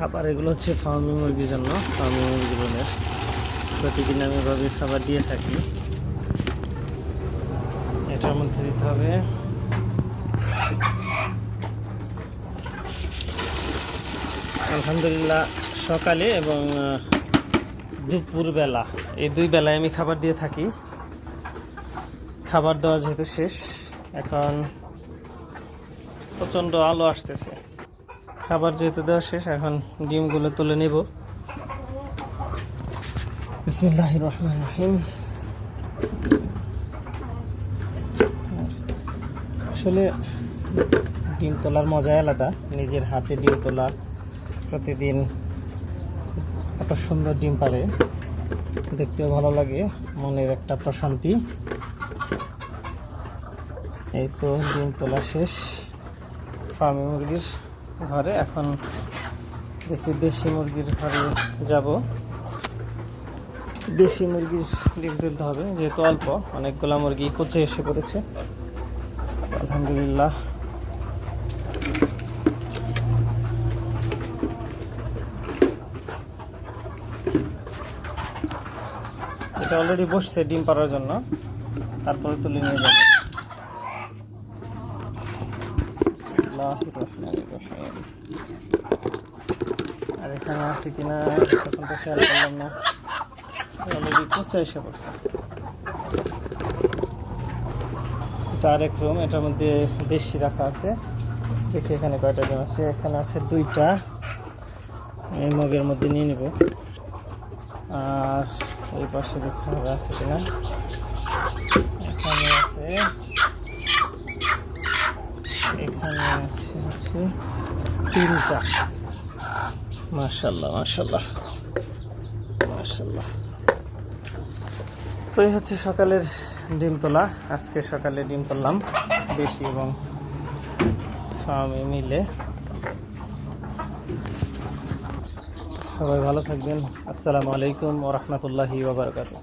খাবার এগুলো হচ্ছে ফার্মি মুরগির জন্য। ফার্মি মুরগিগুলোর প্রতিদিন আমি এভাবে খাবার দিয়ে থাকি। এটার মধ্যে দিতে হবে আলহামদুলিল্লাহ সকালে এবং দুপুরবেলা, এই দুই বেলায় আমি খাবার দিয়ে থাকি। খাবার দেওয়া যেহেতু শেষ, এখন প্রচণ্ড আলো আসতেছে। খাবার যেহেতু দেওয়া শেষ, এখন ডিমগুলো তুলে নেব। বিসমিল্লাহির রহমানির রহিম। আসলে ডিম তোলার মজাই আলাদা। নিজের হাতে ডিম তোলা, প্রতিদিন এত সুন্দর ডিম পারে, দেখতেও ভালো লাগে, মনের একটা প্রশান্তি। এই তো ডিম তোলা শেষ ফার্মি মুরগির ঘরে। এখন দেখি দেশি মুরগির ঘরে যাব। দেশি মুরগির ডিম তুলতে হবে, যেহেতু অল্প, অনেকগুলো মুরগি কুচে এসে পড়েছে। আলহামদুলিল্লাহ এটা অলরেডি বসছে ডিম পাড়ার জন্য, তারপরে তুলে নিয়ে যাবে। আর এখানে আছে কিনা তখন তো খেয়াল করলাম না, অলরেডি কুচে এসে পড়ছে। এটা আরেক রুম, এটার মধ্যে দেশি রাখা আছে। দেখি এখানে কয়টা ডিম আছে। এখানে আছে দুইটা, এই মগের মধ্যে নিয়ে নেব। আর এই পাশে দেখতে হবে আছে কিনা। এখানে আছে, এখানে আছে তিনটা। মাশাআল্লাহ মাশাআল্লাহ মাশাআল্লাহ। তো এই হচ্ছে সকালের ডিম তোলা। আজকে সকালে ডিম তুললাম দেশি এবং ফার্মে মিলে। সবাই ভালো থাকবেন। আসসালামু আলাইকুম ওয়া রাহমাতুল্লাহি ওয়া বারাকাতুহু।